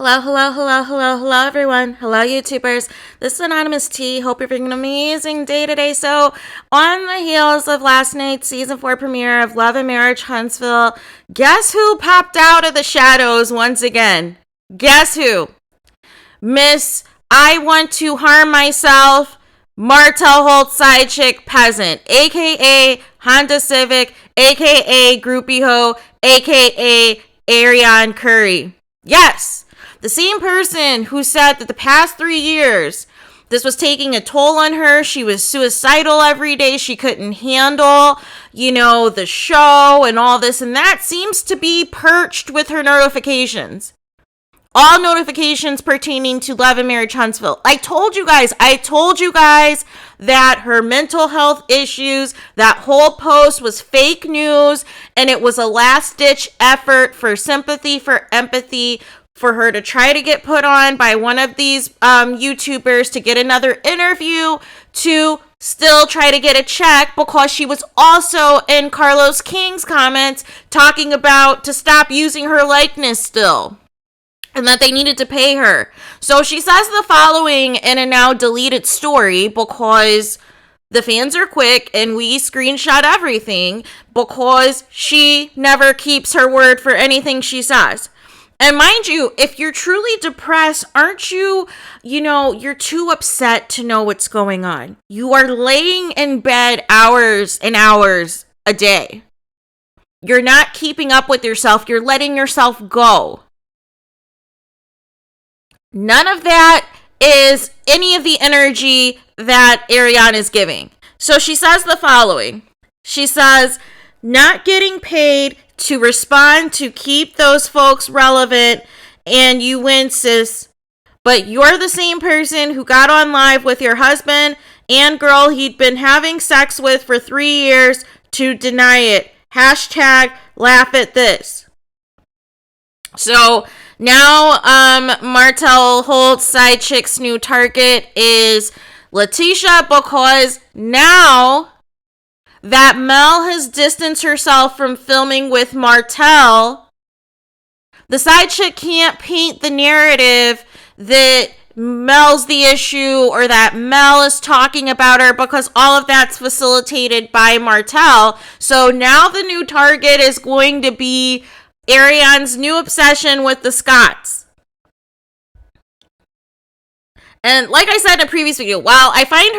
Hello, hello, hello, hello, hello, everyone. Hello, YouTubers. This is Anonymous T. Hope you're having an amazing day today. So, on the heels of last night's season 4 premiere of Love and Marriage Huntsville, guess who popped out of the shadows once again? Guess who? Miss I Want to Harm Myself, Martell Holt side chick peasant, aka Honda Civic, aka Groupie Ho, aka Ariane Curry. Yes! The same person who said that the past 3 years, this was taking a toll on her. She was suicidal every day. She couldn't handle, the show and all this. And that seems to be perched with her notifications. All notifications pertaining to Love and Marriage Huntsville. I told you guys that her mental health issues, that whole post was fake news. And it was a last-ditch effort for sympathy, for empathy, for her to try to get put on by one of these YouTubers to get another interview, to still try to get a check, because she was also in Carlos King's comments talking about to stop using her likeness still, and that they needed to pay her. So she says the following in a now deleted story, because the fans are quick and we screenshot everything, because she never keeps her word for anything she says. And mind you, if you're truly depressed, aren't you, you're too upset to know what's going on. You are laying in bed hours and hours a day. You're not keeping up with yourself. You're letting yourself go. None of that is any of the energy that Ariane is giving. So she says the following. She says, not getting paid to respond to keep those folks relevant, and you win, sis. But you're the same person who got on live with your husband and girl he'd been having sex with for 3 years to deny it. Hashtag laugh at this. So now Martell Holt's side chick's new target is LATISHA, because now that Mel has distanced herself from filming with Martell, the side chick can't paint the narrative that Mel's the issue or that Mel is talking about her, because all of that's facilitated by Martell. So now the new target is going to be Ariane's new obsession with the Scotts. And like I said in a previous video, while I find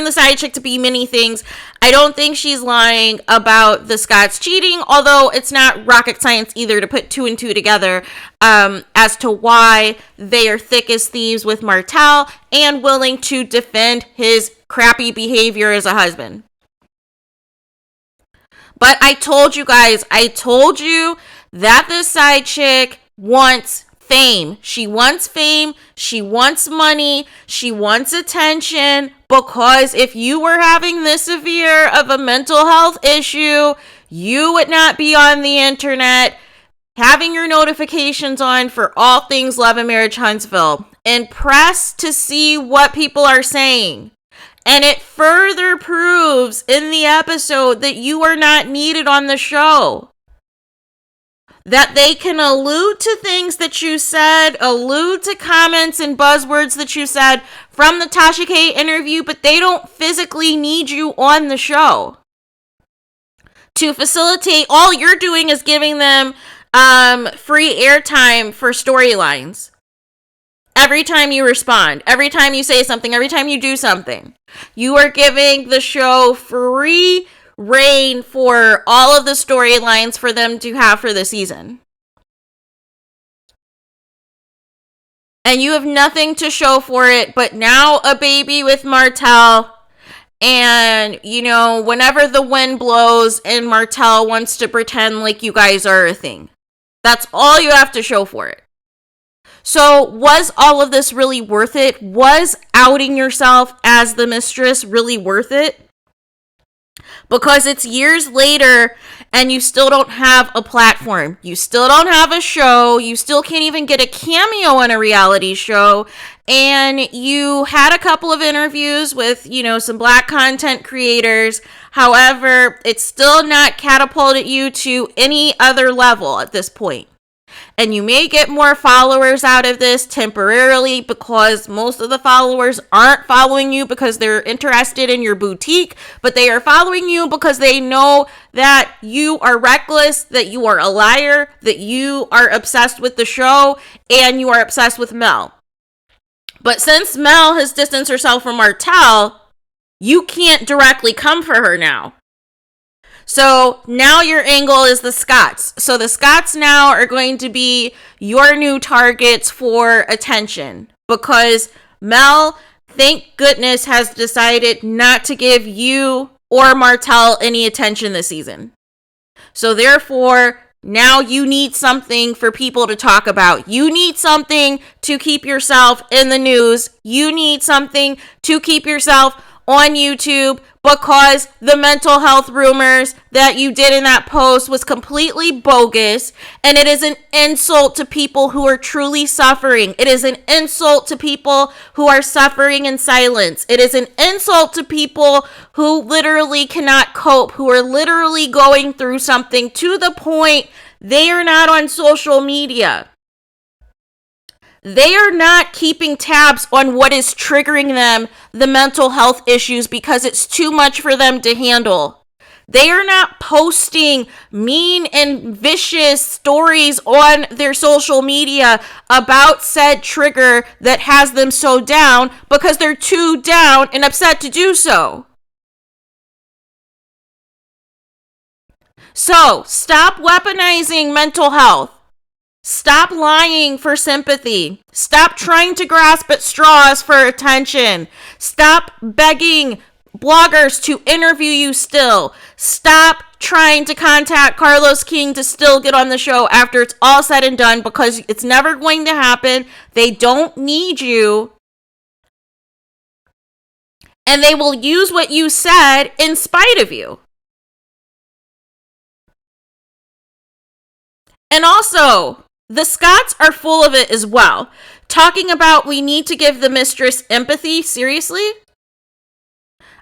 the side chick to be many things, I don't think she's lying about the Scotts cheating, although it's not rocket science either to put 2 and 2 together as to why they are thick as thieves with Martell and willing to defend his crappy behavior as a husband. But I told you guys that this side chick wants fame. She wants fame. She wants money. She wants attention. Because if you were having this severe of a mental health issue, you would not be on the internet having your notifications on for all things Love and Marriage Huntsville and press to see what people are saying. And it further proves in the episode that you are not needed on the show. That they can allude to things that you said, allude to comments and buzzwords that you said from the Tasha K interview, but they don't physically need you on the show. To facilitate, all you're doing is giving them free airtime for storylines. Every time you respond, every time you say something, every time you do something, you are giving the show free reign for all of the storylines for them to have for the season. And you have nothing to show for it, but now a baby with Martell. And, whenever the wind blows and Martell wants to pretend like you guys are a thing. That's all you have to show for it. So was all of this really worth it? Was outing yourself as the mistress really worth it? Because it's years later and you still don't have a platform. You still don't have a show. You still can't even get a cameo on a reality show. And you had a couple of interviews with, some Black content creators. However, it's still not catapulted you to any other level at this point. and you may get more followers out of this temporarily because most of the followers aren't following you because they're interested in your boutique, but they are following you because they know that you are reckless, that you are a liar, that you are obsessed with the show, and you are obsessed with Mel. But since Mel has distanced herself from Martell, you can't directly come for her now. So now your angle is the Scotts. So the Scotts now are going to be your new targets for attention because Mel, thank goodness, has decided not to give you or Martell any attention this season. So therefore, now you need something for people to talk about. You need something to keep yourself in the news. You need something to keep yourself on YouTube because the mental health rumors that you did in that post was completely bogus, and it is an insult to people who are truly suffering. It is an insult to people who are suffering in silence. It is an insult to people who literally cannot cope, who are literally going through something to the point they are not on social media. They are not keeping tabs on what is triggering them, the mental health issues, because it's too much for them to handle. They are not posting mean and vicious stories on their social media about said trigger that has them so down because they're too down and upset to do so. So, stop weaponizing mental health. Stop lying for sympathy. Stop trying to grasp at straws for attention. Stop begging bloggers to interview you still. Stop trying to contact Carlos King to still get on the show after it's all said and done because it's never going to happen. They don't need you. And they will use what you said in spite of you. And also, the Scotts are full of it as well. Talking about we need to give the mistress empathy. Seriously?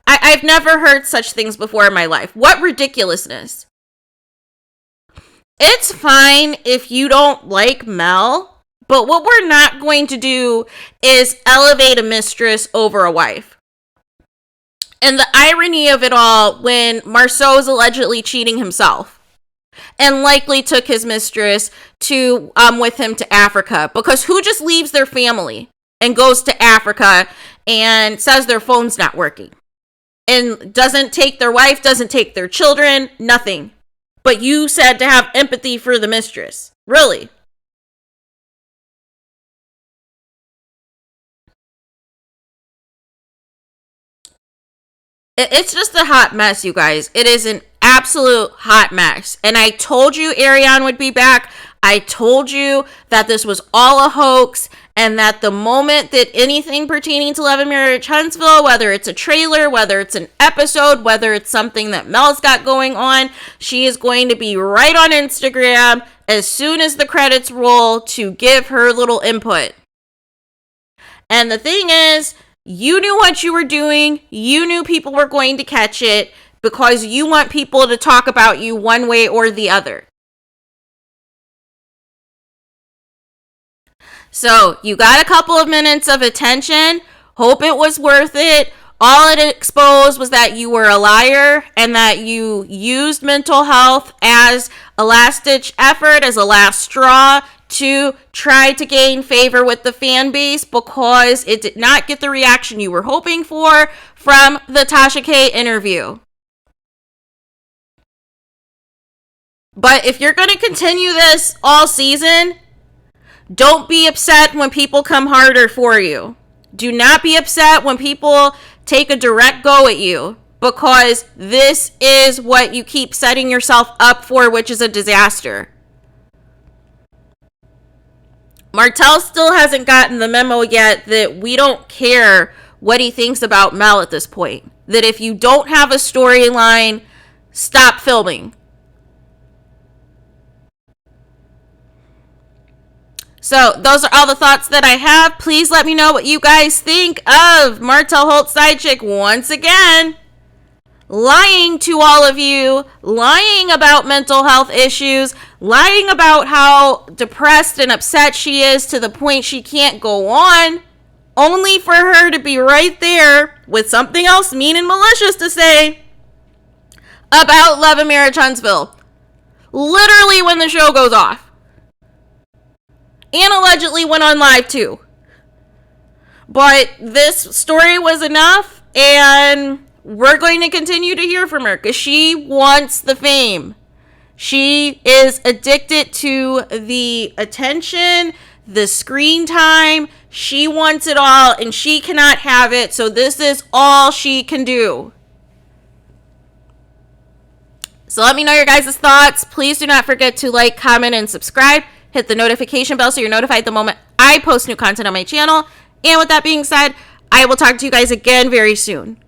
I've never heard such things before in my life. What ridiculousness. It's fine if you don't like Mel, but what we're not going to do is elevate a mistress over a wife. And the irony of it all, when Marsau is allegedly cheating himself and likely took his mistress to with him to Africa, because who just leaves their family and goes to Africa and says their phone's not working and doesn't take their wife, doesn't take their children, nothing. But you said to have empathy for the mistress. Really? It's just a hot mess, you guys. It is an absolute hot mess. And I told you Ariane would be back. I told you that this was all a hoax, and that the moment that anything pertaining to Love and Marriage Huntsville, whether it's a trailer, whether it's an episode, whether it's something that Mel's got going on, she is going to be right on Instagram as soon as the credits roll to give her little input. And the thing is, you knew what you were doing. You knew people were going to catch it because you want people to talk about you one way or the other. So you got a couple of minutes of attention. Hope it was worth it. All it exposed was that you were a liar and that you used mental health as a last-ditch effort, as a last straw, to try to gain favor with the fan base because it did not get the reaction you were hoping for from the Tasha K interview. But if you're going to continue this all season, don't be upset when people come harder for you. Do not be upset when people take a direct go at you, because this is what you keep setting yourself up for, which is a disaster. Martell still hasn't gotten the memo yet that we don't care what he thinks about Mel at this point. That if you don't have a storyline, stop filming. So those are all the thoughts that I have. Please let me know what you guys think of Martell Holt's side chick once again. lying to all of you, lying about mental health issues, lying about how depressed and upset she is to the point she can't go on, only for her to be right there with something else mean and malicious to say about Love and Marriage Huntsville. Literally when the show goes off. And allegedly went on live too. But this story was enough, and we're going to continue to hear from her because she wants the fame. She is addicted to the attention, the screen time. She wants it all, and she cannot have it, so this is all she can do. So let me know your guys' thoughts. Please do not forget to like, comment, and subscribe. Hit the notification bell so you're notified the moment I post new content on my channel. And with that being said, I will talk to you guys again very soon.